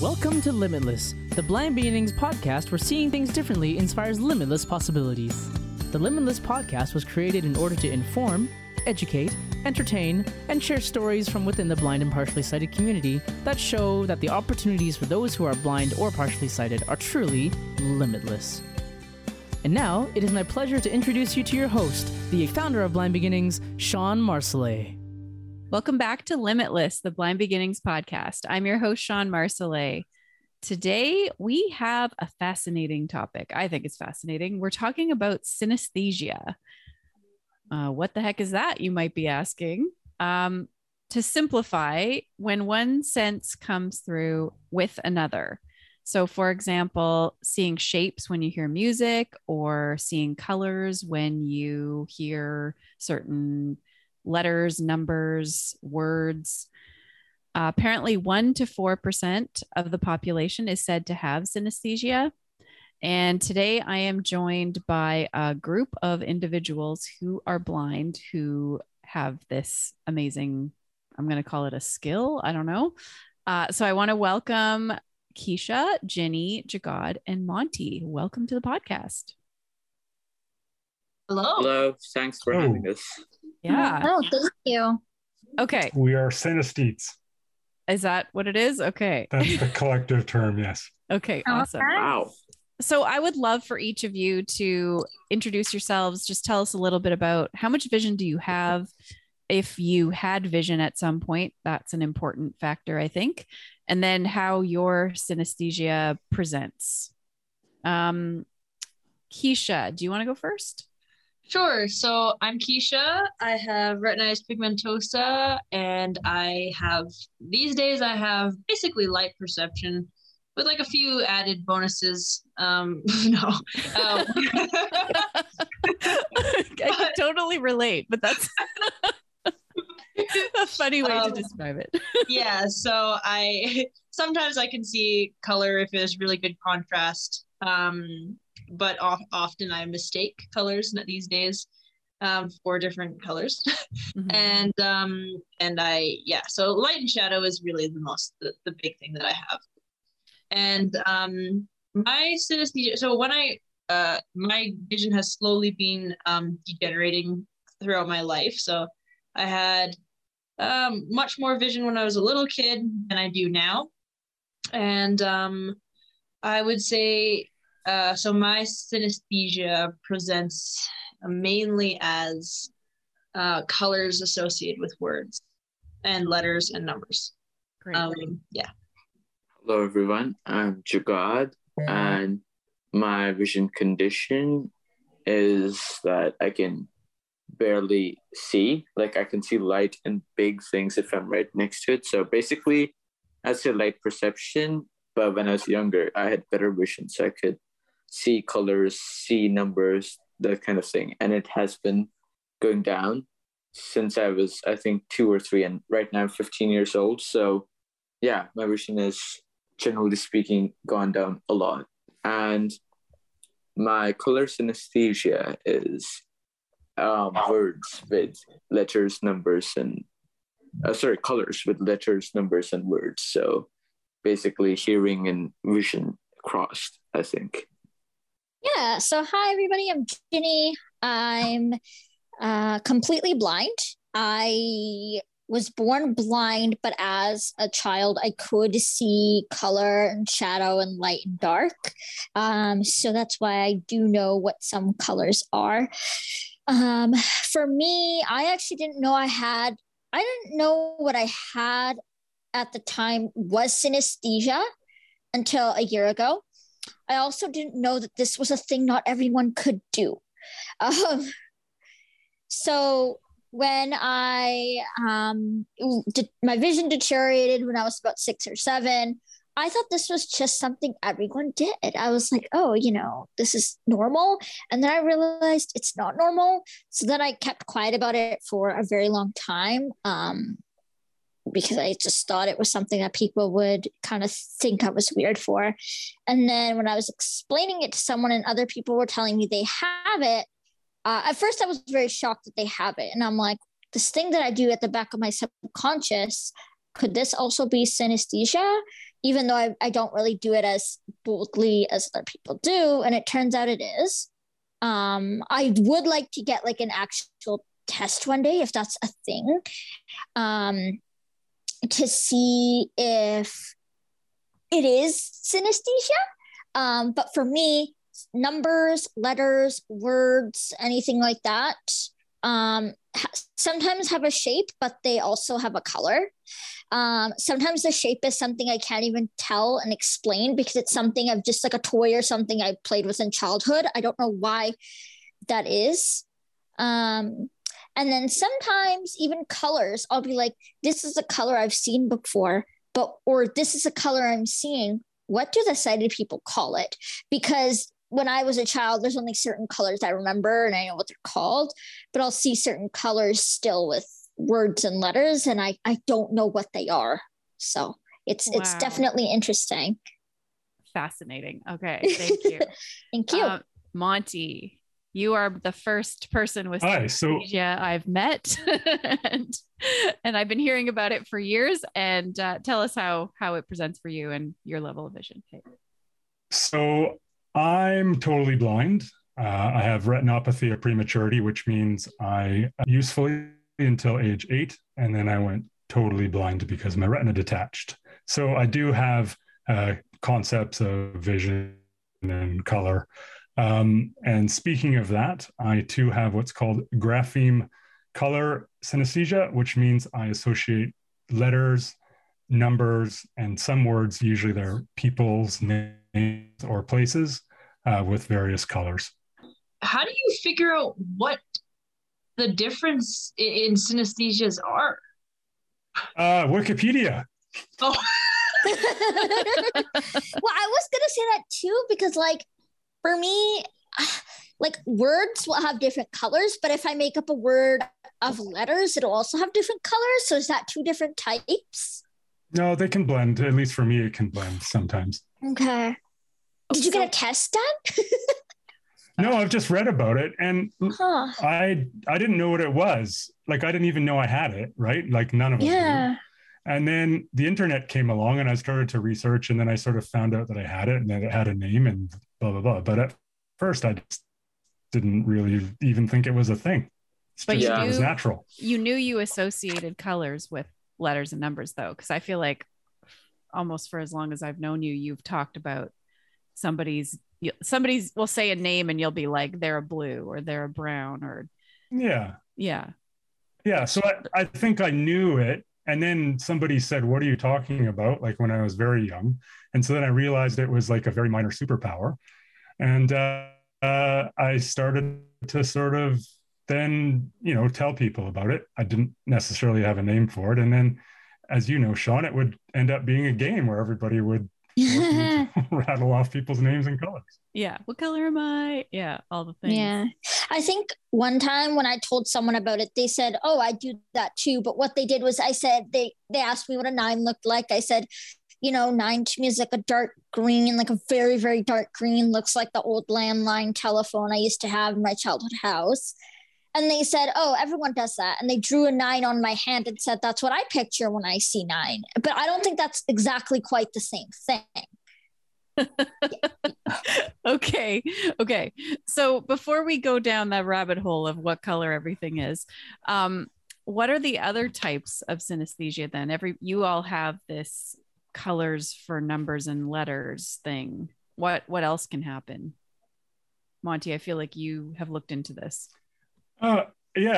Welcome to Limitless, the Blind Beginnings podcast where seeing things differently inspires limitless possibilities. The Limitless podcast was created in order to inform, educate, entertain, and share stories from within the blind and partially sighted community that show that the opportunities for those who are blind or partially sighted are truly limitless. And now, it is my pleasure to introduce you to your host, the founder of Blind Beginnings, Sean Marcellet. Welcome back to Limitless, the Blind Beginnings podcast. I'm your host, Sean Marcellet. Today, we have a fascinating topic. I think it's fascinating. We're talking about synesthesia. What the heck is that, you might be asking? To simplify, when one sense comes through with another. So, for example, seeing shapes when you hear music, or seeing colors when you hear certain letters, numbers, words. Apparently 1 to 4% of the population is said to have synesthesia. And today I am joined by a group of individuals who are blind, who have this amazing, I'm going to call it a skill. I don't know. So I want to welcome Keisha, Ginny, Jagad, and Monty. Welcome to the podcast. Hello. Hello. Thanks for having us. Yeah. Oh, thank you. Okay. We are synesthetes. Is that what it is? Okay. That's the collective term, yes. Okay, awesome. Okay. Wow. So I would love for each of you to introduce yourselves. Just tell us a little bit about how much vision do you have? If you had vision at some point, that's an important factor, I think. And then how your synesthesia presents. Keisha, do you want to go first? Sure. So I'm Keisha. I have retinitis pigmentosa, and these days I have basically light perception with like a few added bonuses. No. I can totally relate, but that's a funny way to describe it. Yeah. So sometimes I can see color if there's really good contrast. But often I mistake colors these days for different colors. Mm-hmm. So light and shadow is really the big thing that I have. And my synesthesia, so when my vision has slowly been degenerating throughout my life. So I had much more vision when I was a little kid than I do now. And I would say, so my synesthesia presents mainly as colors associated with words and letters and numbers. Great. Yeah. Hello, everyone. I'm Jagad, and my vision condition is that I can barely see. Like, I can see light and big things if I'm right next to it. So basically, I'd say light perception, but when I was younger, I had better vision, so I could see colors, see numbers, that kind of thing. And it has been going down since I was, I think, 2 or 3, and right now I'm 15 years old. So yeah, my vision is, generally speaking, gone down a lot. And my color synesthesia is words with letters, numbers, and colors with letters, numbers, and words. So basically hearing and vision crossed, I think. Yeah. So hi, everybody. I'm Ginny. I'm completely blind. I was born blind, but as a child, I could see color and shadow and light and dark. So that's why I do know what some colors are. For me, I actually didn't know I didn't know what I had at the time was synesthesia until a year ago. I also didn't know that this was a thing not everyone could do. So when my vision deteriorated when I was about 6 or 7, I thought this was just something everyone did. I was like, oh, this is normal. And then I realized it's not normal. So then I kept quiet about it for a very long time. Because I just thought it was something that people would kind of think I was weird for. And then when I was explaining it to someone and other people were telling me they have it, at first I was very shocked that they have it. And I'm like, this thing that I do at the back of my subconscious, could this also be synesthesia? even though I don't really do it as boldly as other people do. And it turns out it is. I would like to get like an actual test one day, if that's a thing, to see if it is synesthesia. But for me, numbers, letters, words, anything like that, sometimes have a shape, but they also have a color. Sometimes the shape is something I can't even tell and explain because it's something of just like a toy or something I played with in childhood. I don't know why that is. And then sometimes even colors, I'll be like, this is a color I've seen before, or this is a color I'm seeing. What do the sighted people call it? Because when I was a child, there's only certain colors I remember and I know what they're called, but I'll see certain colors still with words and letters, and I don't know what they are. So it's definitely interesting. Fascinating. Okay, thank you. Thank you. Monty, you are the first person with synesthesia I've met, and I've been hearing about it for years. And tell us how it presents for you and your level of vision. Okay. So I'm totally blind. I have retinopathy of prematurity, which means I usefully until age 8, and then I went totally blind because my retina detached. So I do have concepts of vision and color. And speaking of that, I too have what's called grapheme color synesthesia, which means I associate letters, numbers, and some words, usually they're people's names or places, with various colors. How do you figure out what the difference in synesthesias are? Wikipedia. Oh. Well, I was gonna say that too, because like for me, like words will have different colors, but if I make up a word of letters, it'll also have different colors. So is that 2 different types? No, they can blend. At least for me, it can blend sometimes. Okay. Did you get a test done? No, I've just read about it, and I didn't know what it was. Like, I didn't even know I had it, right? Like, none of us do. And then the internet came along, and I started to research, and then I sort of found out that I had it, and that it had a name, and blah, blah, blah. But at first, I just didn't really even think it was a thing. It was natural. You knew you associated colors with letters and numbers, though, because I feel like almost for as long as I've known you, you've talked about somebody's will say a name and you'll be like, they're a blue or they're a brown or so I think I knew it, and then somebody said, what are you talking about, like when I was very young? And so then I realized it was like a very minor superpower, and I started to sort of then tell people about it. I didn't necessarily have a name for it, and then, as you know, Sean, it would end up being a game where everybody would rattle off people's names and colors. Yeah. What color am I? Yeah. All the things. Yeah. I think one time when I told someone about it, they said, oh, I do that too. But what they did was I said, they asked me what a 9 looked like. I said, 9 to me is like a dark green, like a very, very dark green, looks like the old landline telephone I used to have in my childhood house. And they said, oh, everyone does that. And they drew a 9 on my hand and said, that's what I picture when I see 9. But I don't think that's exactly quite the same thing. Okay. So before we go down that rabbit hole of what color everything is, what are the other types of synesthesia then? You all have this colors for numbers and letters thing. What else can happen? Monty, I feel like you have looked into this.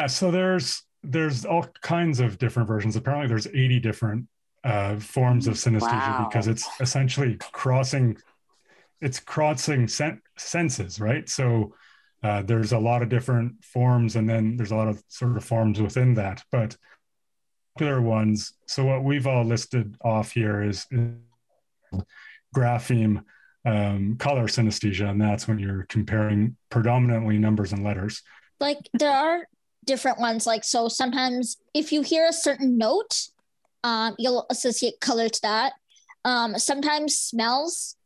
So there's all kinds of different versions. Apparently there's 80 different forms of synesthesia because it's essentially crossing senses, right? So there's a lot of different forms, and then there's a lot of sort of forms within that. But popular ones, so what we've all listed off here is grapheme color synesthesia, and that's when you're comparing predominantly numbers and letters. Like there are different ones. Like, so sometimes if you hear a certain note, you'll associate color to that. Sometimes smells.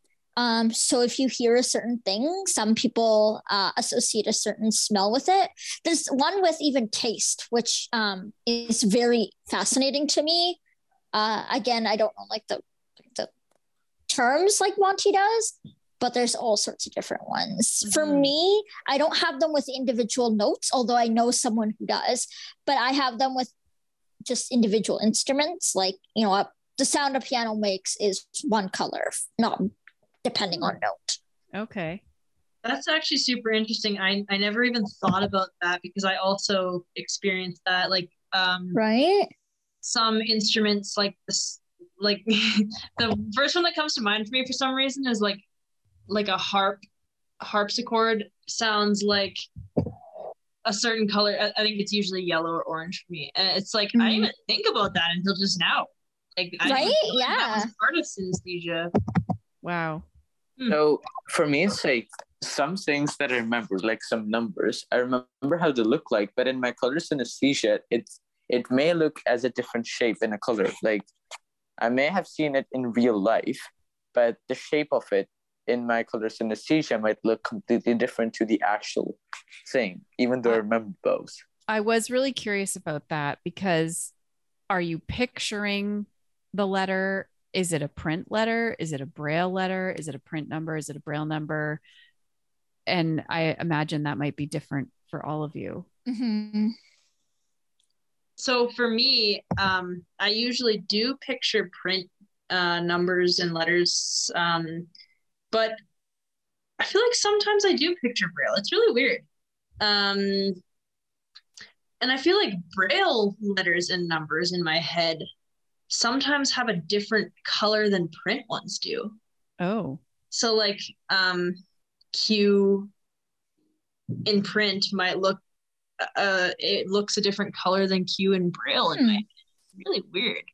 So if you hear a certain thing, some people associate a certain smell with it. There's one with even taste, which is very fascinating to me. Again, I don't know like the terms like Monty does, but there's all sorts of different ones. For me, I don't have them with individual notes, although I know someone who does, but I have them with just individual instruments. Like, you know, the sound a piano makes is one color, not depending on note. Okay. That's actually super interesting. I never even thought about that because I also experienced that. Like, right? Some instruments like this, like the first one that comes to mind for me for some reason is like a harpsichord sounds like a certain color. I think it's usually yellow or orange for me. And it's like, I didn't even think about that until just now. Like, I right? didn't Yeah. that was part of synesthesia. Wow. So for me, it's like some things that I remember, like some numbers. I remember how they look like, but in my color synesthesia, it may look as a different shape in a color. Like I may have seen it in real life, but the shape of it in my color synesthesia might look completely different to the actual thing, even though I remember both. I was really curious about that because are you picturing the letter? Is it a print letter? Is it a braille letter? Is it a print number? Is it a braille number? And I imagine that might be different for all of you. Mm-hmm. So for me, I usually do picture print numbers and letters, but I feel like sometimes I do picture braille. It's really weird. And I feel like braille letters and numbers in my head sometimes have a different color than print ones do. Oh. So like Q in print might look it looks a different color than Q in braille in my head. It's really weird.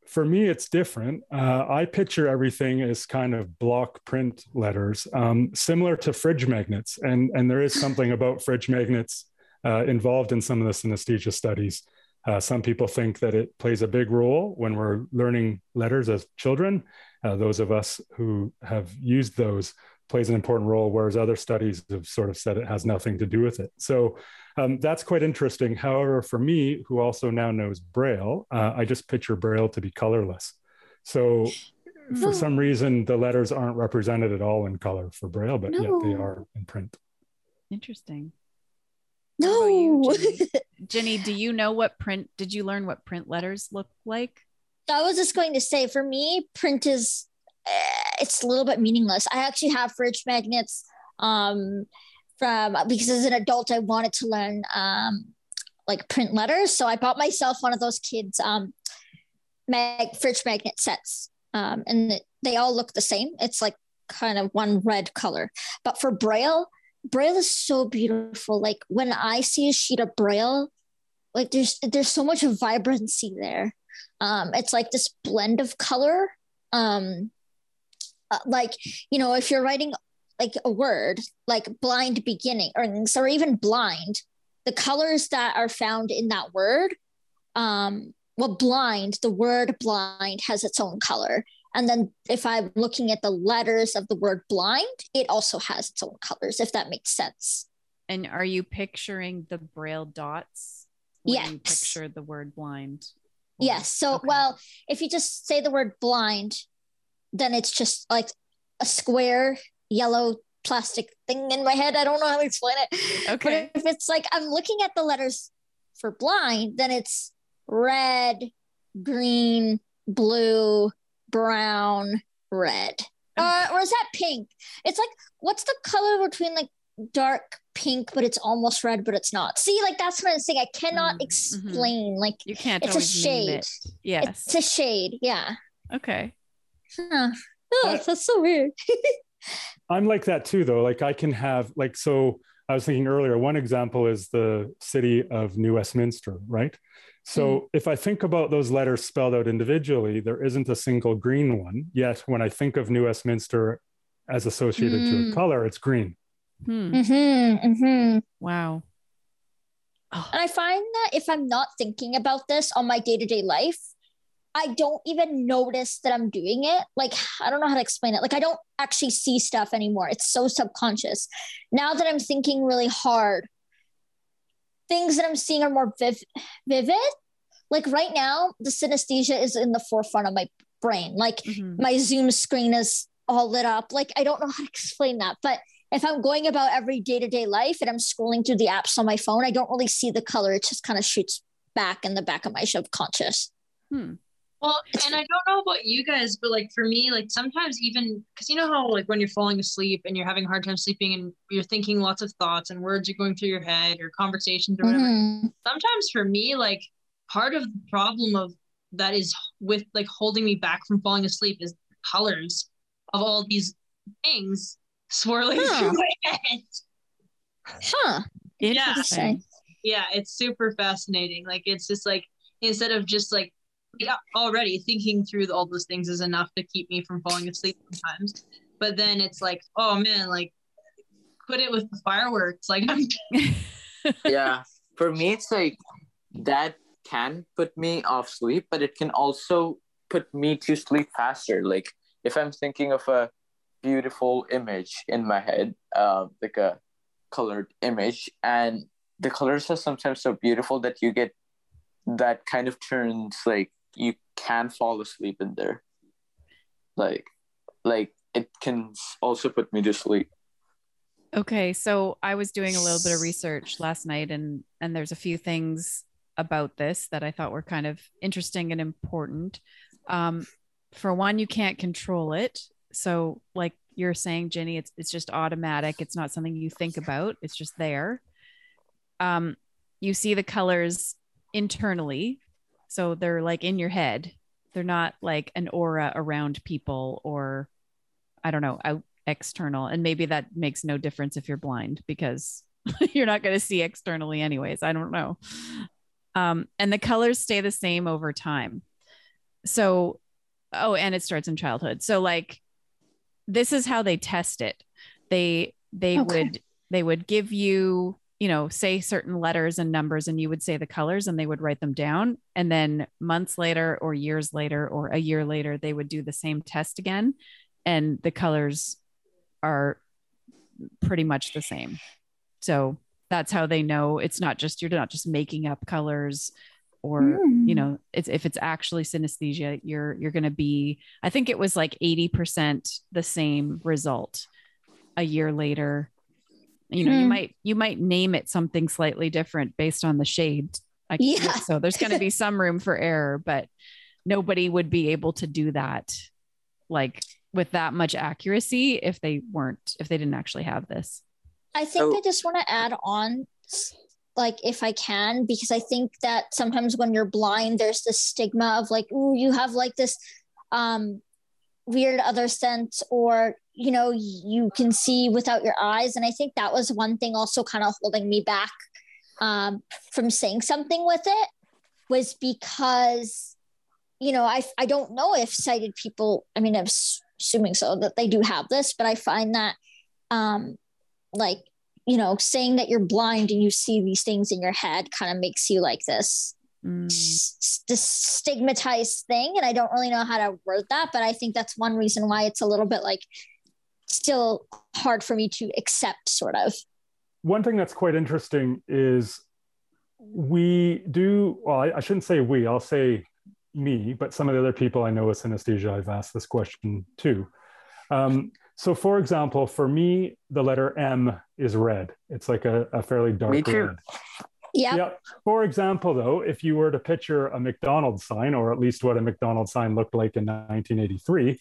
For me, it's different. I picture everything as kind of block print letters, similar to fridge magnets. And there is something about fridge magnets involved in some of the synesthesia studies. Some people think that it plays a big role when we're learning letters as children. Those of us who have used those plays an important role, whereas other studies have sort of said it has nothing to do with it. So that's quite interesting. However, for me, who also now knows Braille, I just picture Braille to be colorless. So for some reason, the letters aren't represented at all in color for Braille, but yet they are in print. Interesting. No. What about you, Jenny? Jenny, did you learn what print letters look like? I was just going to say, for me, print is, it's a little bit meaningless. I actually have fridge magnets because as an adult, I wanted to learn like print letters. So I bought myself one of those kids fridge magnet sets. And they all look the same. It's like kind of one red color. But for Braille is so beautiful. Like when I see a sheet of Braille, like there's so much vibrancy there. It's like this blend of color. Like, you know, if you're writing like a word like blind beginning or even blind, the colors that are found in that word, the word blind has its own color. And then if I'm looking at the letters of the word blind, it also has its own colors, if that makes sense. And are you picturing the Braille dots when yes. you picture the word blind? Yes. So, okay. Well, if you just say the word blind, then it's just like a square yellow plastic thing in my head. I don't know how to explain it. Okay. But if it's like I'm looking at the letters for blind, then it's red, green, blue, brown, red. Or is that pink? It's like, what's the color between like dark pink, but it's almost red, but it's not? See, like that's what I'm saying. I cannot explain. Like you can't. It's a shade. Name it. Yes, it's a shade. Yeah. Okay. Huh. Oh, that's so weird. I'm like that too, though. Like I can have so I was thinking earlier, one example is the city of New Westminster, right? So if I think about those letters spelled out individually, there isn't a single green one. Yet when I think of New Westminster as associated to a color, it's green. Wow. Oh. And I find that if I'm not thinking about this on my day-to-day life, I don't even notice that I'm doing it. Like, I don't know how to explain it. Like, I don't actually see stuff anymore. It's so subconscious. Now that I'm thinking really hard, things that I'm seeing are more vivid. Like right now, the synesthesia is in the forefront of brain. Like Mhm. my Zoom screen is all lit up. Like I don't know how to explain that, but if I'm going about every day-to-day life and I'm scrolling through the apps on my phone, I don't really see the color. It just kind of shoots back in the back of my subconscious. Well, and I don't know about you guys, but like for me, like sometimes even because you know how like when you're falling asleep and you're having a hard time sleeping and you're thinking lots of thoughts and words are going through your head or conversations or whatever. Mhm. Sometimes for me, like part of the problem of that is with like holding me back from falling asleep is colors of all these things swirling Huh. through my head. Huh. Interesting. Yeah, it's super fascinating. Like it's just like instead of just like yeah, already thinking through all those things is enough to keep me from falling asleep sometimes. But then it's like, oh man, like put it with the fireworks. Like I'm Yeah. For me, it's like that can put me off sleep, but it can also put me to sleep faster. Like if I'm thinking of a beautiful image in my head, like a colored image, and the colors are sometimes so beautiful that you get that kind of turns like you can fall asleep in there. Like it can also put me to sleep. Okay, so I was doing a little bit of research last night, and there's a few things about this that I thought were kind of interesting and important. For one, you can't control it. So, like you're saying, Ginny, it's just automatic. It's not something you think about. It's just there. You see the colors internally, so they're like in your head. They're not like an aura around people, or I don't know, out external. And maybe that makes no difference if you're blind because you're not going to see externally anyways. I don't know. And the colors stay the same over time. So, oh, and it starts in childhood. So like, this is how they test it. They would give you, you know, say certain letters and numbers, and you would say the colors and they would write them down. And then months later or years later or a year later, they would do the same test again. And the colors are pretty much the same. So that's how they know it's not just, you're not just making up colors, or you know, it's if it's actually synesthesia, you're going to be, I think it was like 80% the same result a year later. You know, you might name it something slightly different based on the shade. So there's going to be some room for error, but nobody would be able to do that like with that much accuracy if they didn't actually have this. I think I just want to add on, like, if I can, because I think that sometimes when you're blind, there's this stigma of like, ooh, you have like this weird other sense, or, you know, you can see without your eyes. And I think that was one thing also kind of holding me back from saying something with it, was because, you know, I don't know if sighted people, I mean, I'm assuming so, that they do have this, but I find that like, you know, saying that you're blind and you see these things in your head kind of makes you like this stigmatized thing. And I don't really know how to word that, but I think that's one reason why it's a little bit like still hard for me to accept, sort of. One thing that's quite interesting is we do, well, I shouldn't say we, I'll say me, but some of the other people I know with synesthesia, I've asked this question too. So for example, for me, the letter M is red. It's like a fairly dark Me too. red. Yeah. For example, though, if you were to picture a McDonald's sign, or at least what a McDonald's sign looked like in 1983,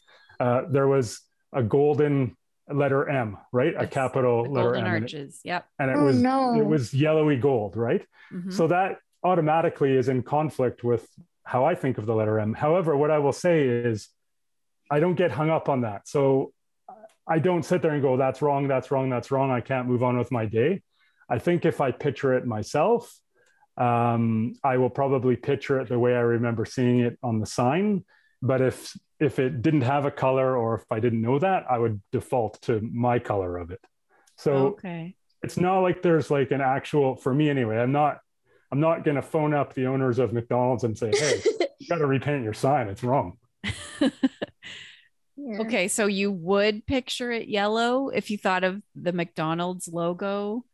there was a golden letter M, right? A capital letter golden M. Arches. Yep. And it was yellowy gold, right? Mm-hmm. So that automatically is in conflict with how I think of the letter M. However, what I will say is I don't get hung up on that. So I don't sit there and go, that's wrong, that's wrong, that's wrong. I can't move on with my day. I think if I picture it myself, I will probably picture it the way I remember seeing it on the sign. But if it didn't have a color, or if I didn't know that, I would default to my color of it. So it's not like there's like an actual, for me anyway, I'm not going to phone up the owners of McDonald's and say, hey, you got to repaint your sign. It's wrong. Yeah. Okay, so you would picture it yellow if you thought of the McDonald's logo?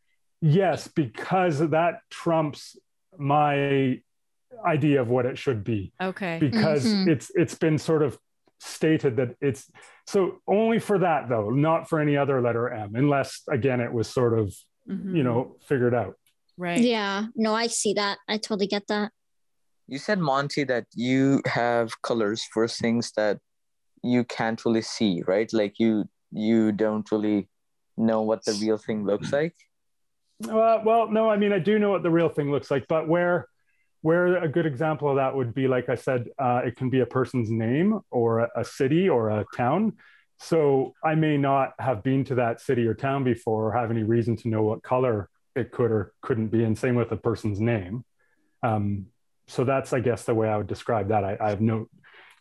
Yes, because that trumps my idea of what it should be. Okay. Because it's been sort of stated that it's so only for that though, not for any other letter M, unless again it was sort of figured out. Right. Yeah. No, I see that. I totally get that. You said, Monty, that you have colors for things that you can't really see, right? Like you don't really know what the real thing looks like. Well, no, I mean, I do know what the real thing looks like, but where a good example of that would be, like I said, it can be a person's name or a city or a town. So I may not have been to that city or town before or have any reason to know what color it could or couldn't be. And same with a person's name. So that's, I guess, the way I would describe that. I have no,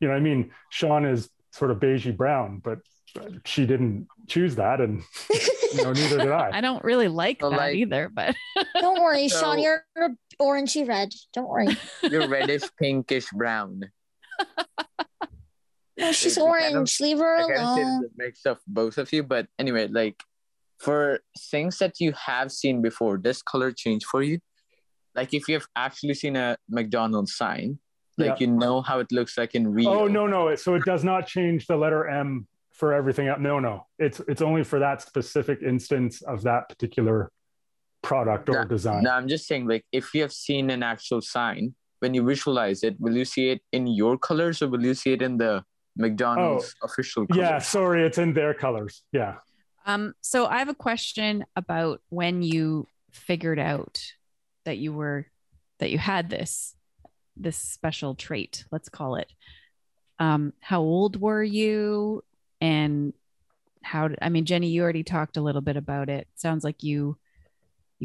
I mean, Sean is sort of beigey brown, but she didn't choose that, and neither did I. I don't really like that either, but don't worry, Sean, you're orangey red. Don't worry. You're reddish, pinkish, brown. No, she's orange. Leave her alone. It makes of both of you, but anyway, like for things that you have seen before, does color change for you? Like if you have actually seen a McDonald's sign, like you know how it looks like in real. Oh no! So it does not change the letter M for everything else. No. It's only for that specific instance of that particular product or design. No, I'm just saying, like, if you have seen an actual sign, when you visualize it, will you see it in your colors or will you see it in the McDonald's official colors? Yeah, sorry, it's in their colors. Yeah. So I have a question about when you figured out that you had this special trait, let's call it. How old were you? And Jenny, you already talked a little bit about it. Sounds like you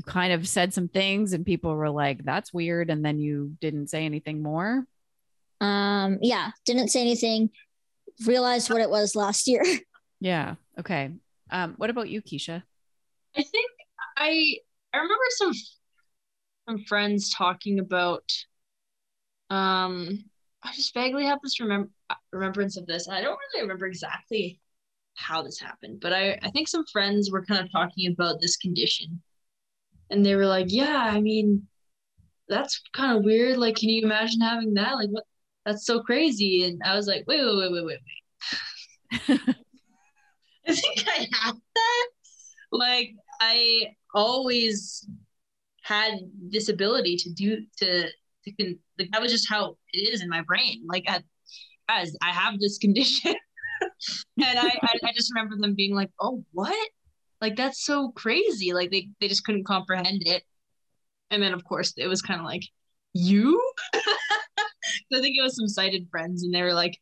kind of said some things and people were like, that's weird. And then you didn't say anything more. Yeah, didn't say anything. Realized what it was last year. Yeah. Okay. What about you, Keisha? I think I remember some friends talking about, I just vaguely have this remembrance of this. I don't really remember exactly how this happened, but I think some friends were kind of talking about this condition. And they were like, yeah, I mean, that's kind of weird. Like, can you imagine having that? Like, what? That's so crazy. And I was like, wait. I think I have that. Like, I always had this ability like, that was just how it is in my brain. Like, guys, I have this condition. And I just remember them being like, oh, what? Like, that's so crazy. Like, they just couldn't comprehend it. And then, of course, it was kind of like, you? I think it was some sighted friends, and they were like,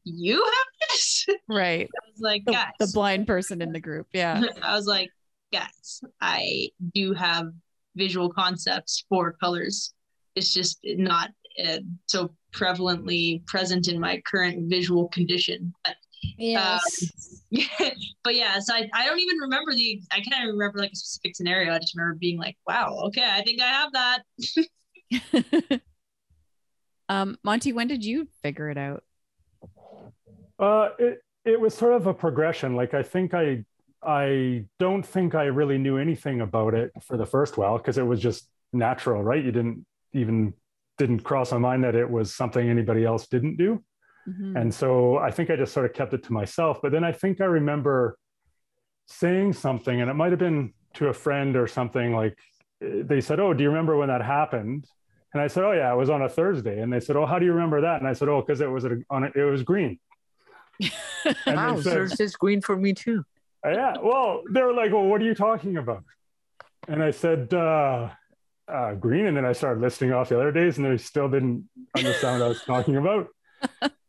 you have this? Right. I was like, guys. The blind person in the group. Yeah. I was like, guys, I do have visual concepts for colors. It's just not so prevalently present in my current visual condition. But, yes. But yeah, so I don't even remember I can't even remember like a specific scenario. I just remember being like, wow, okay, I think I have that. Monty, when did you figure it out? It was sort of a progression. Like, I think I don't think I really knew anything about it for the first while, because it was just natural, right? You didn't cross my mind that it was something anybody else didn't do. Mm-hmm. And so I think I just sort of kept it to myself. But then I think I remember saying something, and it might have been to a friend or something, like they said, oh, do you remember when that happened? And I said, oh yeah, it was on a Thursday. And they said, oh, how do you remember that? And I said, oh, because it was green. And wow, Thursday's green for me too. Yeah. Well, they were like, well, what are you talking about? And I said, green. And then I started listing off the other days, and they still didn't understand what I was talking about.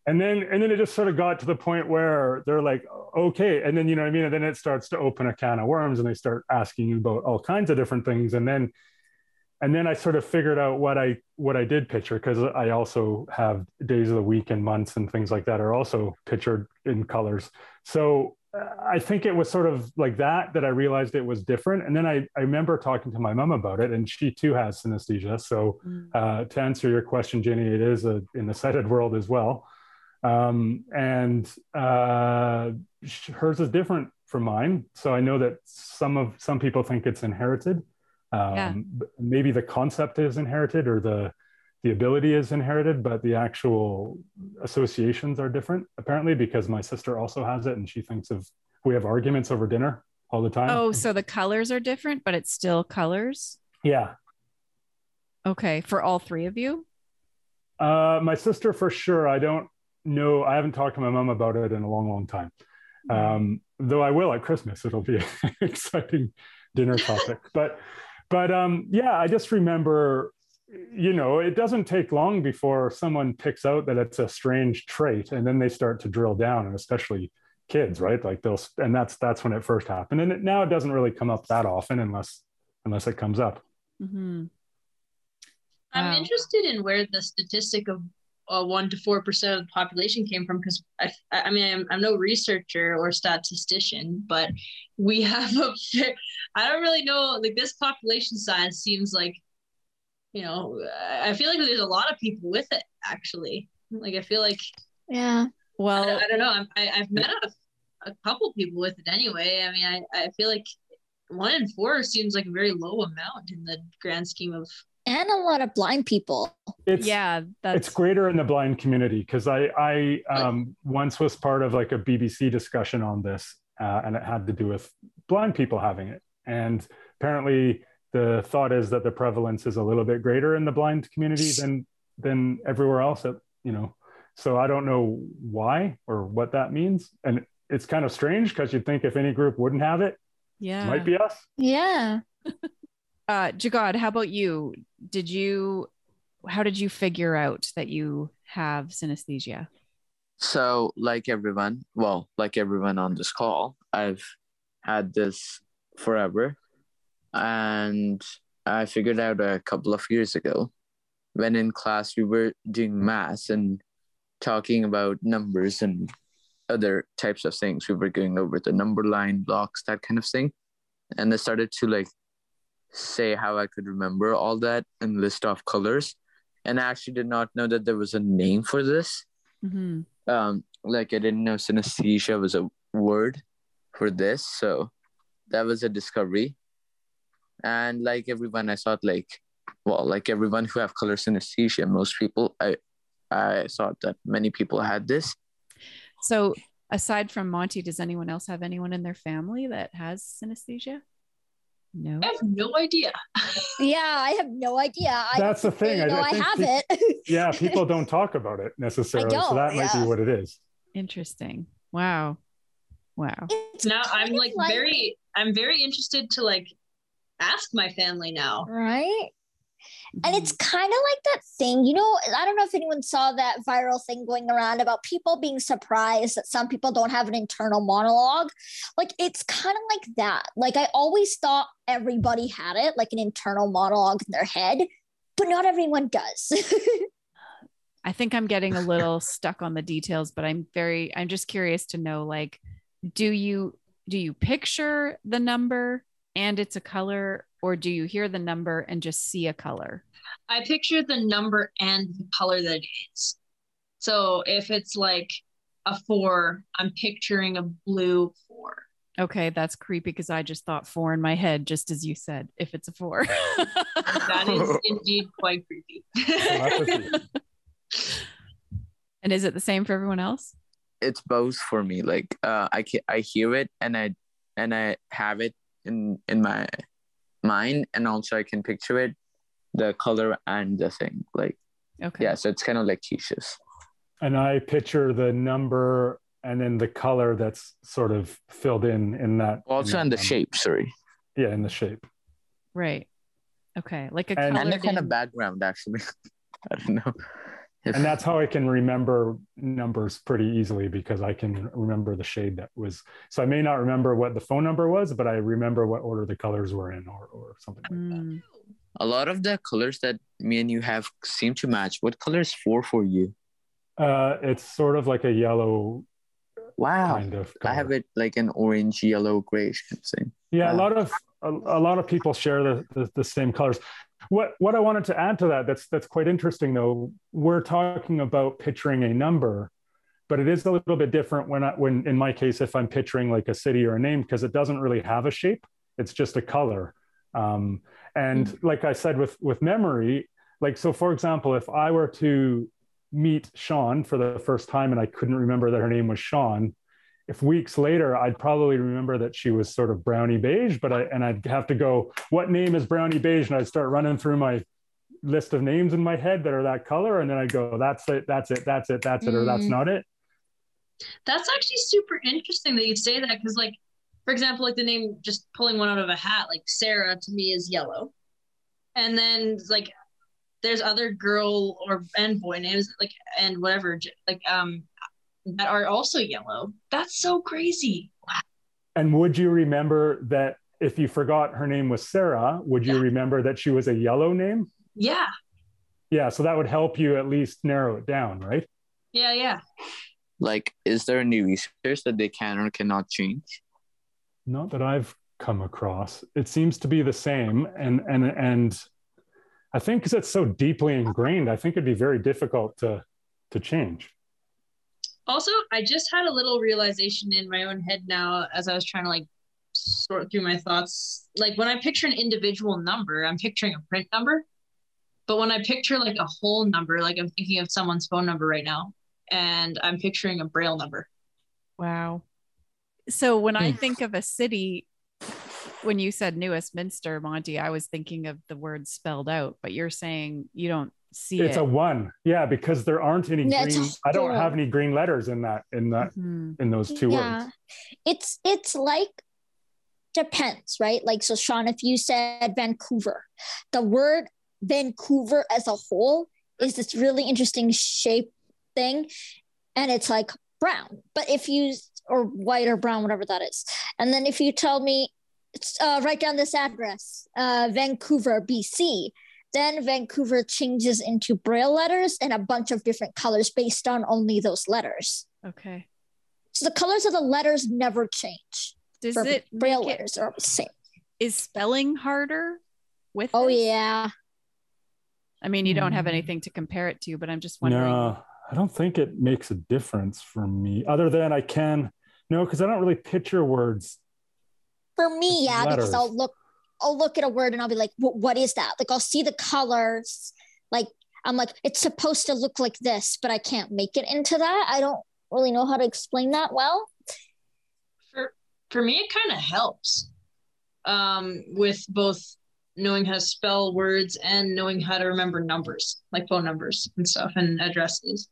And then it just sort of got to the point where they're like, okay. And then, you know what I mean? And then it starts to open a can of worms, and they start asking you about all kinds of different things. And then I sort of figured out what I did picture, because I also have days of the week and months and things like that are also pictured in colors. So I think it was sort of like that I realized it was different. And then I remember talking to my mom about it, and she too has synesthesia. So to answer your question, Jenny, it is in the sighted world as well. And hers is different from mine. So I know that some people think it's inherited. Maybe the concept is inherited, or the ability is inherited, but the actual associations are different, apparently, because my sister also has it, and she thinks we have arguments over dinner all the time. Oh, so the colors are different, but it's still colors? Yeah. Okay, for all three of you? My sister, for sure. I don't know. I haven't talked to my mom about it in a long, long time. Though I will at Christmas. It'll be an exciting dinner topic. But yeah, I just remember, it doesn't take long before someone picks out that it's a strange trait, and then they start to drill down, and especially kids, right? Like and that's when it first happened. And now it doesn't really come up that often unless it comes up. Mm-hmm. I'm interested in where the statistic of 1 to 4% of the population came from, because I mean, I'm no researcher or statistician, but we have I don't really know, like, this population size seems like, I feel like there's a lot of people with it, actually. Like, I feel like, yeah. Well, I don't know. I've met a couple people with it anyway. I mean, I feel like 1 in 4 seems like a very low amount in the grand scheme of. And a lot of blind people. It's greater in the blind community, because I once was part of like a BBC discussion on this, and it had to do with blind people having it. And apparently the thought is that the prevalence is a little bit greater in the blind community than everywhere else. So I don't know why or what that means. And it's kind of strange, because you'd think if any group wouldn't have it, it might be us. Yeah. Jagad, how about you? How did you figure out that you have synesthesia? So like everyone on this call, I've had this forever. And I figured out a couple of years ago when in class we were doing math and talking about numbers and other types of things. We were going over the number line, blocks, that kind of thing. And I started to like say how I could remember all that and list off colors. And I actually did not know that there was a name for this. Mm-hmm. Like I didn't know synesthesia was a word for this. So that was a discovery. And like everyone, I thought like everyone who have color synesthesia, most people, I thought that many people had this. So aside from Monty, does anyone else have anyone in their family that has synesthesia? No. I have no idea. Yeah, I have no idea. That's the thing. I have it. Yeah, people don't talk about it necessarily. So that might be what it is. Interesting. Wow. Now I'm like I'm very interested to like ask my family now. Right? And it's kind of like that thing, I don't know if anyone saw that viral thing going around about people being surprised that some people don't have an internal monologue. Like, it's kind of like that. Like, I always thought everybody had it, like an internal monologue in their head, but not everyone does. I think I'm getting a little stuck on the details, but I'm just curious to know, like, do you picture the number and it's a color, or do you hear the number and just see a color? I picture the number and the color that it is. So if it's like a 4, I'm picturing a blue 4. Okay, that's creepy, because I just thought 4 in my head, just as you said, if it's a 4. That is indeed quite creepy. And is it the same for everyone else? It's both for me. Like I hear it and I have it in my mind, and also I can picture it, the color and the thing. Like, okay, yeah. So it's kind of like Keisha's. And I picture the number and then the color that's sort of filled in that. Also, in the shape. Sorry. Yeah, in the shape. Right. Okay, like a and a kind of background, actually. I don't know. And that's how I can remember numbers pretty easily, because I can remember the shade that was. So I may not remember what the phone number was, but I remember what order the colors were in, or something like that. A lot of the colors that me and you have seem to match. What color is 4 for you? It's sort of like a yellow. Wow. Kind of color. I have it like an orange, yellow, grayish kind of thing. Yeah, wow. a lot of people share the same colors. What I wanted to add to that's quite interesting, though. We're talking about picturing a number, but it is a little bit different when in my case, if I'm picturing like a city or a name, because it doesn't really have a shape. It's just a color. And like I said, with memory, Like, so for example, if I were to meet Sean for the first time and I couldn't remember that her name was Sean, if weeks later, I'd probably remember that she was sort of brownie beige, but I'd have to go, what name is brownie beige? And I'd start running through my list of names in my head that are that color. And then I'd go, that's it, that's it, that's it, that's it, or that's not it. That's actually super interesting that you say that, because like, for example, like the name, just pulling one out of a hat, like Sarah to me is yellow. And then like there's other girl and boy names, like, and whatever, like that are also yellow. That's so crazy. Wow. And would you remember that if you forgot her name was Sarah, would you remember that she was a yellow name? Yeah. Yeah, so that would help you at least narrow it down, right? Yeah, yeah. Like, is there any research that they can or cannot change? Not that I've come across. It seems to be the same. And I think because it's so deeply ingrained, I think it'd be very difficult to change. Also, I just had a little realization in my own head now as I was trying to like sort through my thoughts. Like when I picture an individual number, I'm picturing a print number. But when I picture like a whole number, like I'm thinking of someone's phone number right now, and I'm picturing a Braille number. Wow. So when I think of a city, when you said New Westminster, Monty, I was thinking of the word spelled out, but you're saying you don't see it's it. a 1. Yeah, because there aren't any green. I don't have any green letters in those 2 words. It's like, depends, right? Like, so Sean, if you said Vancouver, the word Vancouver as a whole is this really interesting shape thing, and it's like brown. But if you, or white or brown, whatever that is, and then if you tell me, write down this address, Vancouver, BC, then Vancouver changes into Braille letters and a bunch of different colors based on only those letters. Okay. So the colors of the letters never change. Does it Braille letters are the same? Is spelling harder with Oh, this? yeah. I mean, you don't have anything to compare it to, but I'm just wondering. No, I don't think it makes a difference for me, other than because I don't really picture words. For me, yeah, letters. because I'll look at a word and I'll be like, what is that? Like, I'll see the colors. Like, I'm like, it's supposed to look like this, but I can't make it into that. I don't really know how to explain that well. For me, it kind of helps with both knowing how to spell words and knowing how to remember numbers, like phone numbers and stuff and addresses.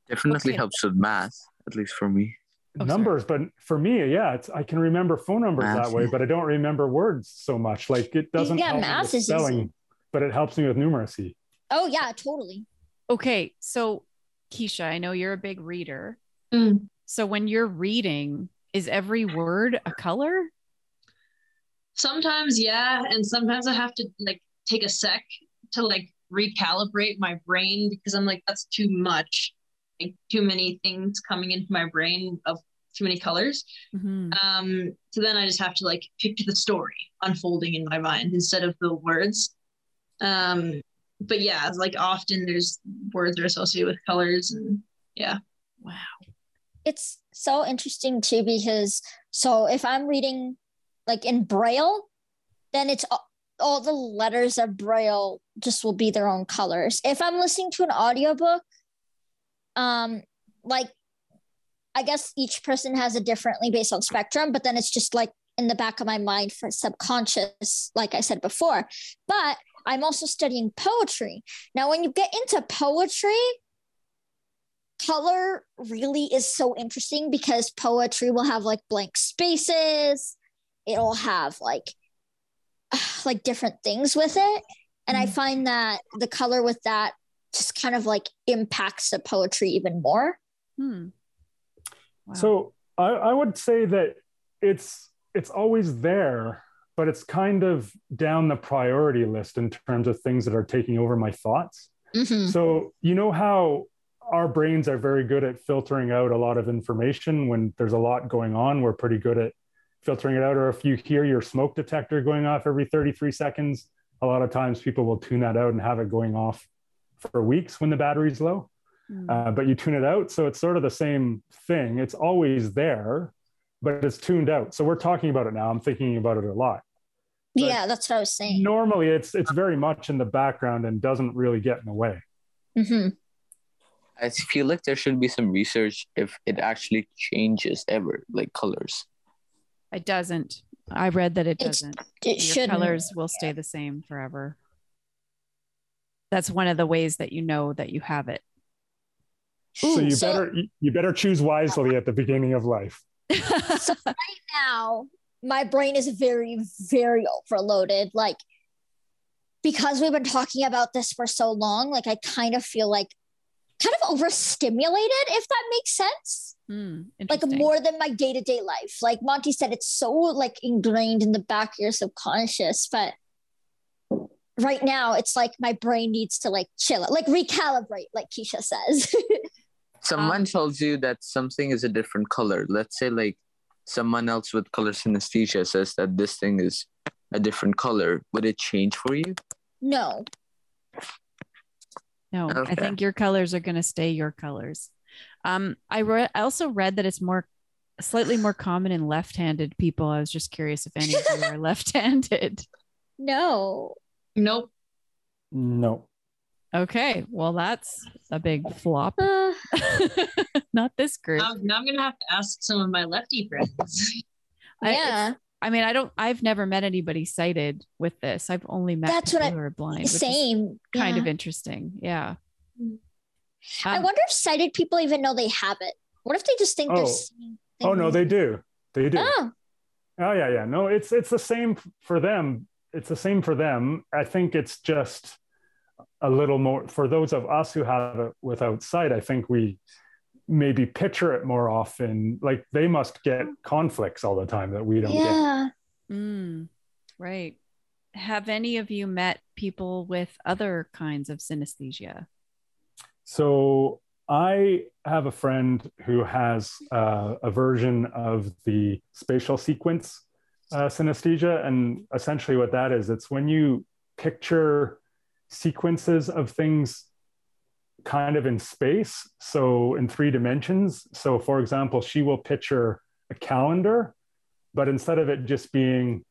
Definitely helps with math, at least for me. Numbers, but for me, yeah, I can remember phone numbers that way, but I don't remember words so much. Like, it doesn't help me with spelling, but it helps me with numeracy. Oh yeah, totally. Okay, so Keisha, I know you're a big reader. So when you're reading, is every word a color? Sometimes, yeah, and sometimes I have to like take a sec to like recalibrate my brain, because I'm like, that's too much. Like, too many things coming into my brain of too many colors. So then I just have to like picture the story unfolding in my mind instead of the words. But yeah, like often there's words are associated with colors, and yeah. Wow. It's so interesting too, because so if I'm reading like in Braille, then it's all the letters of Braille just will be their own colors. If I'm listening to an audiobook, like, I guess each person has it differently based on spectrum, but then it's just like in the back of my mind for subconscious, like I said before. But I'm also studying poetry. Now, when you get into poetry, color really is so interesting, because poetry will have like blank spaces. It'll have like different things with it. And I find that the color with that just kind of like impacts the poetry even more. Wow. So I would say that it's always there, but it's kind of down the priority list in terms of things that are taking over my thoughts. So you know how our brains are very good at filtering out a lot of information when there's a lot going on. We're pretty good at filtering it out. Or if you hear your smoke detector going off every 33 seconds, a lot of times people will tune that out and have it going off for weeks when the battery's low. But you tune it out. So it's sort of the same thing. It's always there, but it's tuned out. So we're talking about it now. I'm thinking about it a lot. Yeah, that's what I was saying. Normally, it's very much in the background and doesn't really get in the way. Mm-hmm. I feel like there should be some research if it actually changes ever, like colors. It doesn't. I read that it doesn't. It Your shouldn't. colors will stay the same forever. That's one of the ways that you know that you have it. So you better choose wisely at the beginning of life. So right now, my brain is very, very overloaded. Like, because we've been talking about this for so long, like I kind of feel like kind of overstimulated, if that makes sense. Like more than my day-to-day life. Like Monty said, it's so like ingrained in the back of your subconscious, but right now it's like my brain needs to like chill out, like recalibrate, like Keisha says. Someone tells you that something is a different color. Let's say like someone else with color synesthesia says that this thing is a different color. Would it change for you? No. No, Okay. I think your colors are going to stay your colors. I also read that it's slightly more common in left-handed people. I was just curious if any of you are left-handed. No. Nope. No. Okay, well that's a big flop. Not this group. Now I'm gonna have to ask some of my lefty friends. Yeah. I've never met anybody sighted with this. I've only met people who are blind. Which Same. is kind of interesting. Yeah. I wonder if sighted people even know they have it. What if they just think they're seeing things? Oh no, they do. They do. Oh. Oh yeah. No, it's the same for them. It's the same for them. I think it's just a little more for those of us who have it without sight. I think we maybe picture it more often. Like they must get conflicts all the time that we don't get. Right. Have any of you met people with other kinds of synesthesia? So I have a friend who has a version of the spatial sequence synesthesia. And essentially what that is, it's when you picture sequences of things kind of in space, so in 3 dimensions. So for example, she will picture a calendar, but instead of it just being,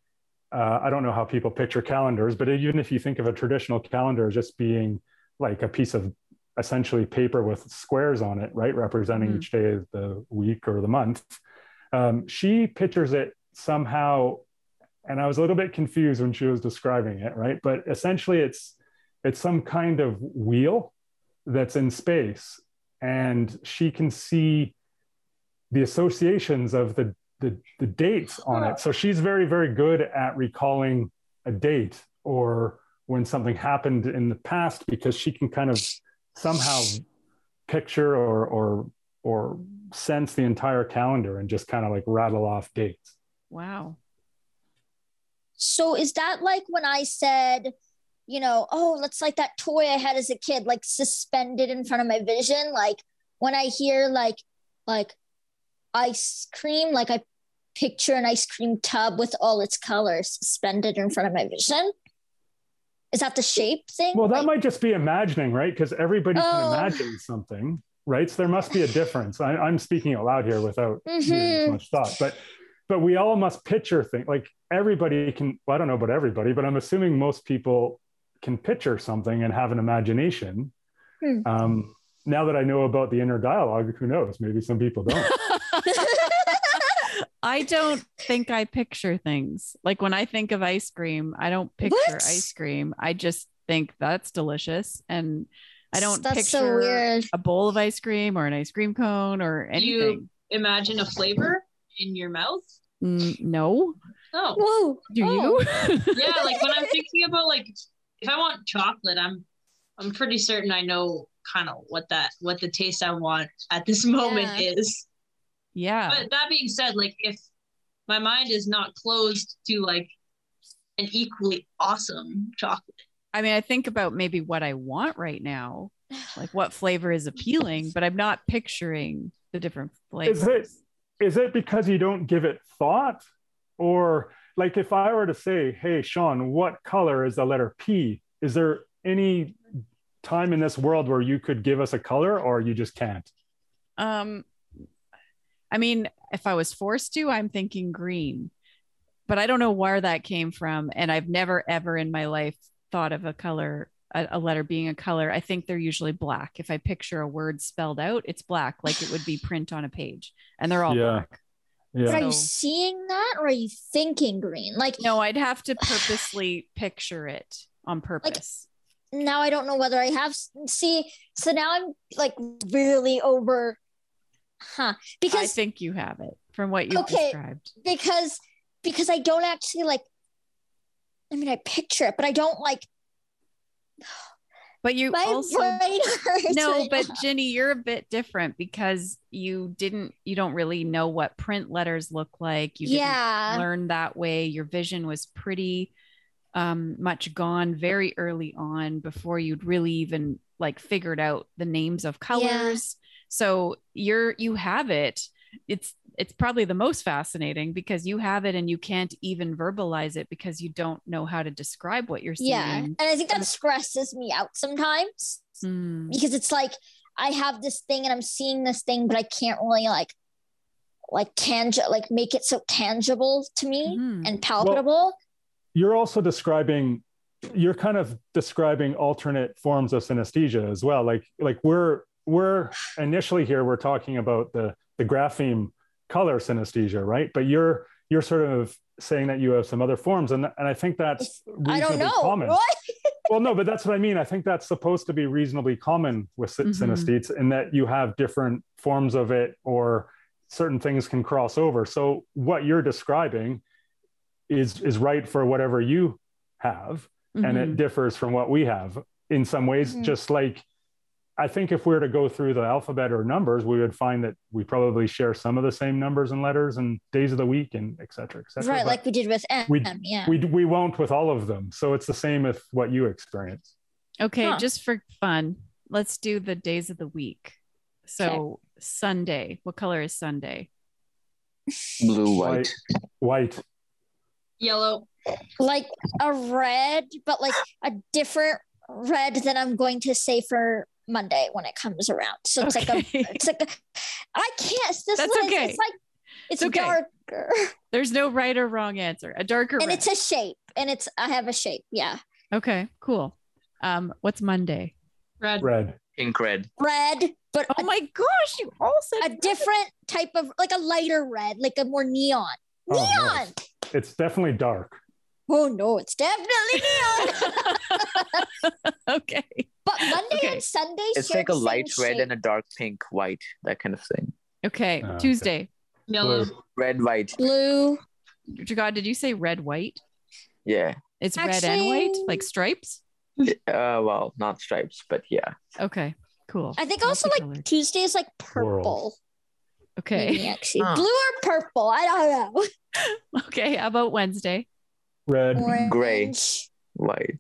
I don't know how people picture calendars, but even if you think of a traditional calendar just being like a piece of essentially paper with squares on it, right, representing each day of the week or the month, she pictures it somehow, and I was a little bit confused when she was describing it, right? But essentially it's some kind of wheel that's in space, and she can see the associations of the dates on it. So she's very, very good at recalling a date or when something happened in the past, because she can kind of somehow picture or sense the entire calendar and just kind of like rattle off dates. Wow. So is that like when I said, you know, oh, that's like that toy I had as a kid, like suspended in front of my vision? Like when I hear like ice cream, like I picture an ice cream tub with all its colors suspended in front of my vision. Is that the shape thing? Well, that might just be imagining, right? Because everybody can imagine something, right? So there must be a difference. I'm speaking out loud here without giving as much thought, but we all must picture things. Like everybody can, well, I don't know about everybody, but I'm assuming most people can picture something and have an imagination. Now that I know about the inner dialogue, who knows? Maybe some people don't. I don't think I picture things. Like when I think of ice cream, I don't picture ice cream. I just think that's delicious. And I don't picture so weird. A bowl of ice cream or an ice cream cone or anything. Do you imagine a flavor in your mouth? No. Oh. Whoa. Do you? Yeah, like when I'm thinking about like if I want chocolate, I'm pretty certain I know kind of what the taste I want at this moment is. Yeah. But that being said, like if my mind is not closed to like an equally awesome chocolate. I mean, I think about maybe what I want right now, like what flavor is appealing, but I'm not picturing the different flavors. Is it because you don't give it thought? Or like if I were to say, hey, Sean, what color is the letter P? Is there any time in this world where you could give us a color, or you just can't? I mean, if I was forced to, I'm thinking green. but I don't know where that came from. And I've never, ever in my life thought of a letter being a color. I think they're usually black. If I picture a word spelled out, it's black, like it would be print on a page, and they're all black. Yeah. But are you seeing that, or are you thinking green? Like, no, I'd have to purposely picture it on purpose. Like, now I don't know whether I have. See, so now I'm like really over. Because I think you have it from what you described. Because I don't actually like. I mean, I picture it, but I don't like. But you my also brain hurts no, right but now. Ginny, you're a bit different because you don't really know what print letters look like. You didn't learn that way. Your vision was pretty much gone very early on before you'd really even like figured out the names of colors. So you have it. It's probably the most fascinating because you have it and you can't even verbalize it because you don't know how to describe what you're seeing. Yeah. And I think that stresses me out sometimes because it's like I have this thing and I'm seeing this thing, but I can't really like make it so tangible to me and palpable. Well, you're kind of describing alternate forms of synesthesia as well. Like we're initially here, we're talking about the grapheme color synesthesia, right? But you're sort of saying that you have some other forms, and I think that's reasonably common. What? Well, no, but that's what I mean. I think that's supposed to be reasonably common with synesthetes in that you have different forms of it, or certain things can cross over. So what you're describing is right for whatever you have, and it differs from what we have in some ways. Just like I think if we were to go through the alphabet or numbers, we would find that we probably share some of the same numbers and letters and days of the week and et cetera, et cetera. Right, but like we did with M. We won't with all of them. So it's the same with what you experience. Okay, just for fun, let's do the days of the week. So Sunday, what color is Sunday? Blue, white. Yellow. Like a red, but like a different red than I'm going to say for Monday when it comes around. So it's like I can't. That's okay. It's okay. Darker. There's no right or wrong answer. A darker and red. It's a shape, and I have a shape. Yeah. Okay. Cool. What's Monday? Red. Pink red. Red, but oh my gosh, you all said a different type of like a lighter red, like a more neon. Oh, neon. Nice. It's definitely dark. Oh no, it's definitely neon. Okay. But Monday and Sunday, it's like a light red and a dark pink, white, that kind of thing. Okay. Tuesday. Yellow. Red, white. Blue. God, did you say red, white? Yeah. It's red and white, like stripes? Well, not stripes, but yeah. Okay, cool. I think also like Tuesday is like purple. World. Okay. Maybe, actually. Blue or purple. I don't know. Okay. How about Wednesday? Red. Orange. Gray. White.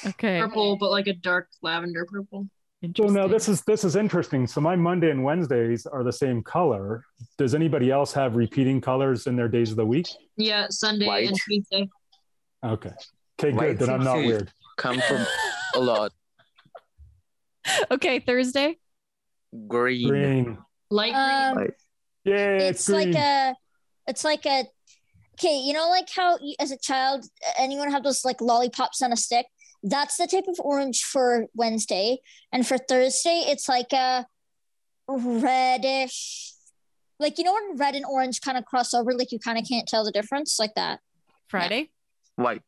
Okay. Purple, but like a dark lavender purple. So now this is interesting. So my Monday and Wednesdays are the same color. Does anybody else have repeating colors in their days of the week? Yeah, Sunday and Tuesday. Okay, good. Then I'm not weird. Come from a lot. Okay, Thursday. Green. Light green. Yeah, it's green. It's like a. Okay, you know, like how as a child, anyone have those like lollipops on a stick? That's the type of orange for Wednesday. And for Thursday, it's like a reddish, like, you know, when red and orange kind of cross over, like you kind of can't tell the difference, like that. Friday? Yeah. White.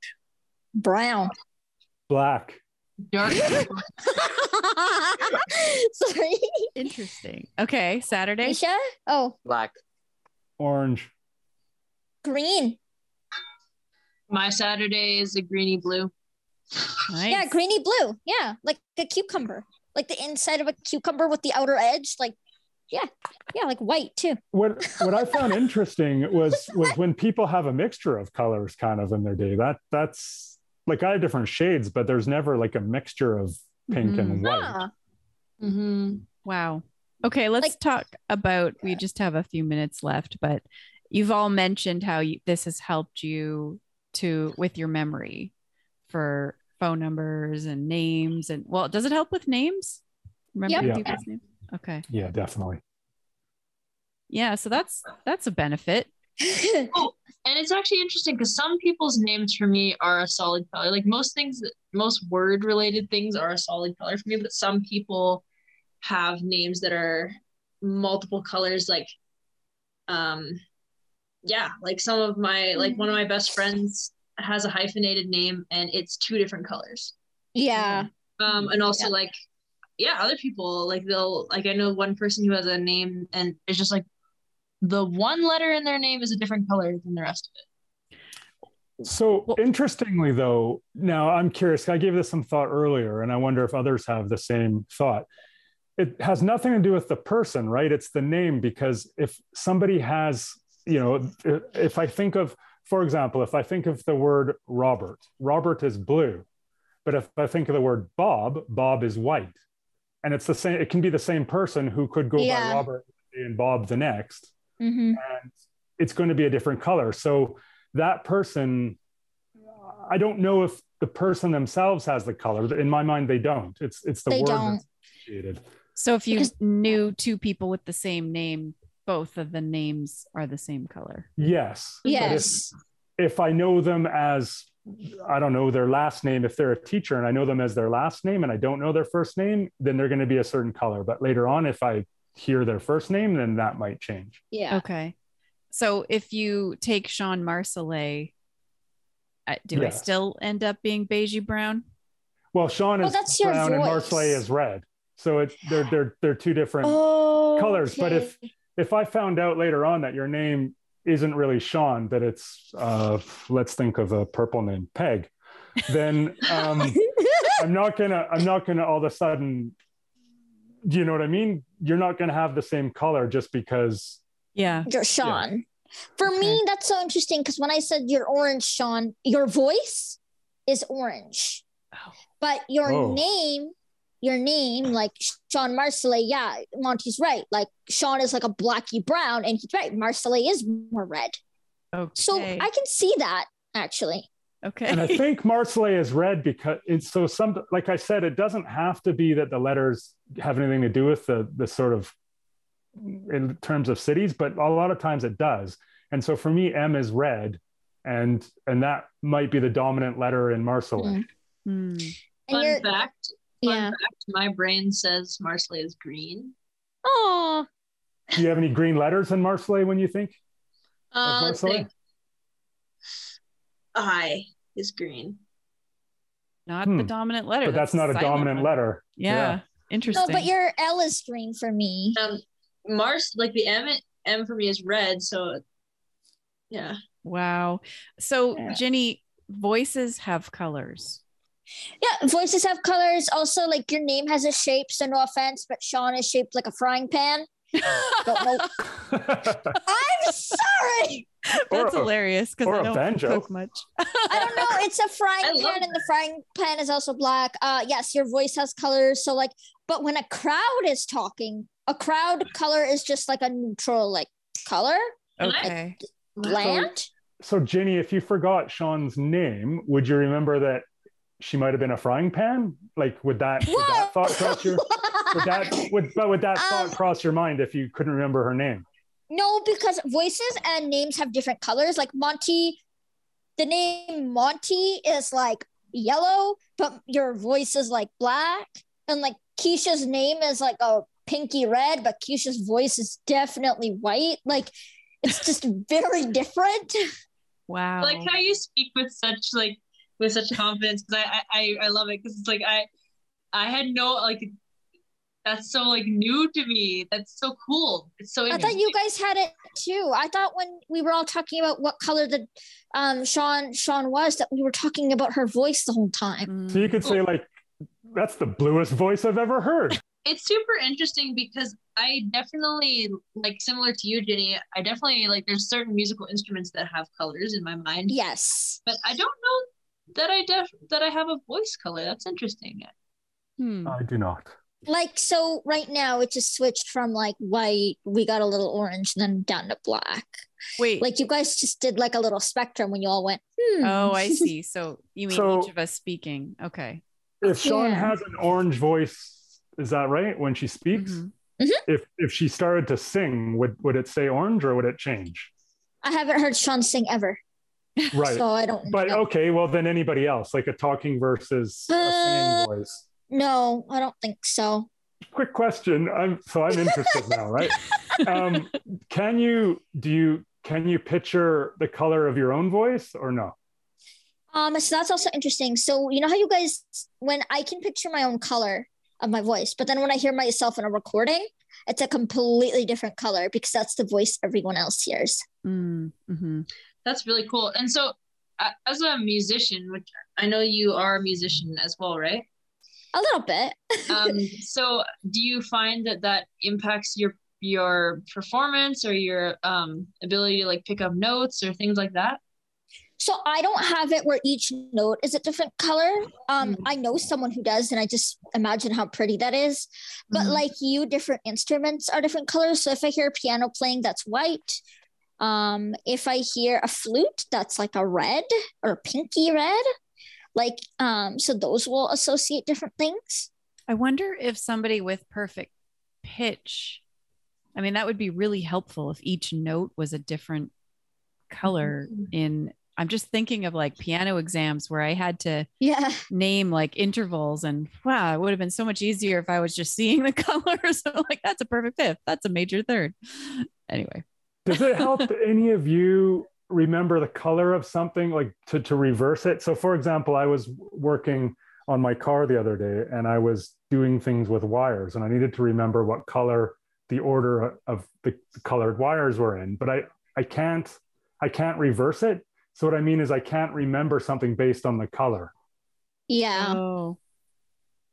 Brown. Black. Dark. Sorry. Interesting. Okay, Saturday? Misha? Oh. Black. Orange. Green. My Saturday is a greeny blue. Nice. Yeah, greeny blue. Yeah, like a cucumber, like the inside of a cucumber with the outer edge. Like, yeah, like white too. What I found interesting was when people have a mixture of colors, kind of in their day. That's like I have different shades, but there's never like a mixture of pink and white. Wow. Okay, let's talk about. We just have a few minutes left, but you've all mentioned how this has helped you with your memory for phone numbers and names. And well, does it help with names? Remember people's names? Okay. Yeah, definitely. Yeah. So that's a benefit. Oh, and it's actually interesting because some people's names for me are a solid color. Like most things, most word related things are a solid color for me, but some people have names that are multiple colors. Like, yeah, like some of my, like one of my best friends has a hyphenated name and it's 2 different colors. Yeah. And also like, yeah, other people, like they'll, like I know one person who has a name and it's just like the one letter in their name is a different color than the rest of it. So interestingly, though, now I'm curious. I gave this some thought earlier, and I wonder if others have the same thought. It has nothing to do with the person, right? It's the name, because if somebody has, you know, if I think of, for example, if I think of the word Robert, Robert is blue. But if I think of the word Bob, Bob is white. And it's the same, it can be the same person who could go by Robert and Bob the next. And it's going to be a different color. So that person, I don't know if the person themselves has the color. In my mind, they don't. It's the word that's associated. So if you knew 2 people with the same name, both of the names are the same color. Yes. Yes. But if I know them as, I don't know their last name, if they're a teacher and I know them as their last name and I don't know their first name, then they're going to be a certain color. But later on, if I hear their first name, then that might change. Yeah. Okay. So if you take Sean Marcellet, do I still end up being beigey brown? Well, Sean is brown and Marcellet is red. So they're 2 different colors. But if I found out later on that your name isn't really Sean, that it's let's think of a purple name, Peg, then I'm not gonna all of a sudden, do you know what I mean? You're not gonna have the same color just because you're Sean. For me, that's so interesting because when I said you're orange, Sean, your voice is orange, but your name, like Sean Marcellet, Monty's right. Like Sean is like a blacky brown, and he's right. Marcellet is more red. Okay. So I can see that actually. Okay. And I think Marcellet is red because it's so like I said, it doesn't have to be that the letters have anything to do with the sort of in terms of cities, but a lot of times it does. And so for me, M is red, and that might be the dominant letter in Marcellet. Fun fact, my brain says Marcellet is green. Oh. Do you have any green letters in Marcellet when you think of Marcellet? I is green. Not the dominant letter. But that's not a dominant letter. Yeah. Interesting. No, but your L is green for me. Like the M for me is red. So yeah. Wow. So Ginny, voices have colors. Yeah, voices have colors. Also, like your name has a shape. So no offense, but Sean is shaped like a frying pan. Don't know. I'm sorry. That's hilarious because I don't cook much. I don't know. It's a frying pan, and the frying pan is also black. Yes, your voice has colors. So like, but when a crowd is talking, a crowd color is just like a neutral like color. Okay. Bland. So Ginny, if you forgot Sean's name, would you remember that she might have been a frying pan? Like, would that thought cross your would that thought cross your mind if you couldn't remember her name? No, because voices and names have different colors. Like Monty, the name Monty is like yellow, but your voice is like black. And like Keisha's name is like a pinky red, but Keisha's voice is definitely white. Like it's just very different. Wow. Like how you speak with such confidence, because I love it, because it's like I had no like, that's so like new to me. That's so cool. It's so interesting. I thought you guys had it too. I thought when we were all talking about what color the Sean was, that we were talking about her voice the whole time. So you could say like, that's the bluest voice I've ever heard. It's super interesting because I definitely, like, similar to you, Ginny, I definitely like there's certain musical instruments that have colors in my mind. Yes. But I don't know that I have a voice color. That's interesting. I do not. Like, so right now it just switched from like white, we got a little orange, and then down to black. Wait. Like you guys just did like a little spectrum when you all went, Oh, I see. So you mean each of us speaking. Okay. If Sean has an orange voice, is that right? When she speaks? Mm-hmm. If she started to sing, would it say orange or would it change? I haven't heard Sean sing ever. Right. So I don't But know. okay, well then anybody else, like a talking versus a singing voice. No, I don't think so. Quick question. I'm interested now, right? Can you picture the color of your own voice or no? So that's also interesting. So you know how you guys, when I can picture my own color of my voice, but then when I hear myself in a recording, it's a completely different color because that's the voice everyone else hears. Mm-hmm. That's really cool. And so as a musician, which I know you are a musician as well, right? A little bit. So do you find that impacts your performance or your ability to like pick up notes or things like that? So I don't have it where each note is a different color. I know someone who does, and I just imagine how pretty that is. But like you, different instruments are different colors. So if I hear a piano playing, that's white. If I hear a flute, that's like a red or a pinky red. Like, so those will associate different things. I wonder if somebody with perfect pitch, I mean, that would be really helpful if each note was a different color I'm just thinking of like piano exams where I had to name like intervals, and wow, it would have been so much easier if I was just seeing the colors. So like, that's a perfect fifth. That's a major third. Anyway. Does it help any of you remember the color of something, like to reverse it? So for example, I was working on my car the other day and I was doing things with wires and I needed to remember what color the order of the colored wires were in, but I can't reverse it. So what I mean is I can't remember something based on the color. Yeah. Oh.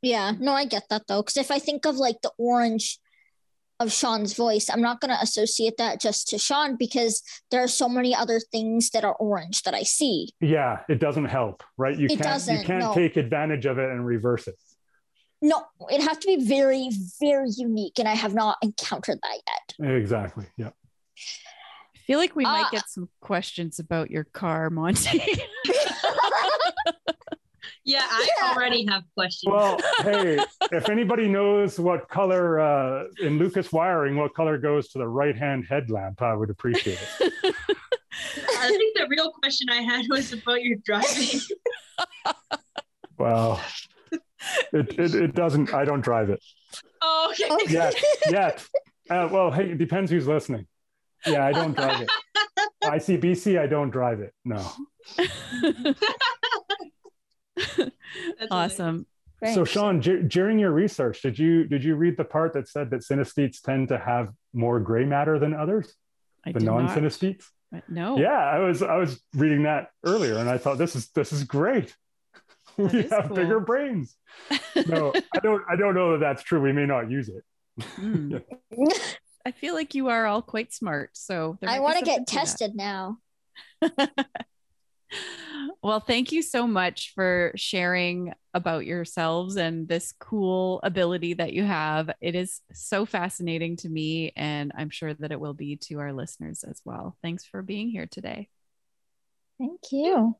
Yeah. No, I get that though. Because if I think of like the orange of Sean's voice, I'm not going to associate that just to Sean because there are so many other things that are orange that I see. Yeah, it doesn't help, right? You can't take advantage of it and reverse it. No, it has to be very, very unique, and I have not encountered that yet. Exactly. Yeah. I feel like we might get some questions about your car, Monty. Yeah, I already have questions. Well, hey, if anybody knows what color in Lucas wiring, what color goes to the right-hand headlamp, I would appreciate it. I think the real question I had was about your driving. Well, it doesn't. I don't drive it. Oh, okay. Yet. Well, hey, it depends who's listening. Yeah, I don't drive it. ICBC, I don't drive it. No. Awesome. So Sean, during your research, did you read the part that said that synesthetes tend to have more gray matter than others? The non-synesthetes? No. Yeah, I was reading that earlier and I thought this is great. We have cool. Bigger brains. No, I don't know that that's true. We may not use it. I feel like you are all quite smart. So I want to get tested now. Well, thank you so much for sharing about yourselves and this cool ability that you have. It is so fascinating to me, and I'm sure that it will be to our listeners as well. Thanks for being here today. Thank you.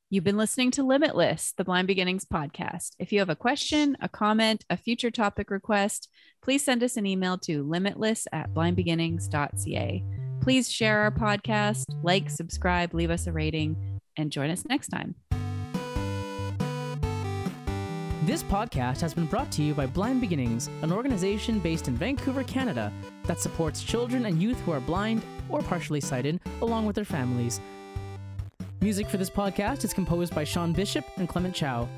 You've been listening to Limitless, the Blind Beginnings podcast. If you have a question, a comment, a future topic request, please send us an email to limitless@blindbeginnings.ca. Please share our podcast, like, subscribe, leave us a rating, and join us next time. This podcast has been brought to you by Blind Beginnings, an organization based in Vancouver, Canada, that supports children and youth who are blind or partially sighted, along with their families. Music for this podcast is composed by Sean Bishop and Clement Chow.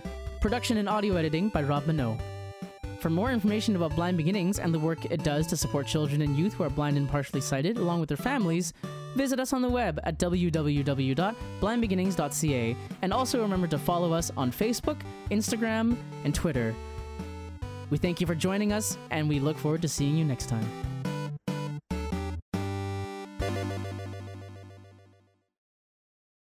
Production and audio editing by Rob Minot. For more information about Blind Beginnings and the work it does to support children and youth who are blind and partially sighted, along with their families, visit us on the web at www.blindbeginnings.ca, and also remember to follow us on Facebook, Instagram, and Twitter. We thank you for joining us, and we look forward to seeing you next time.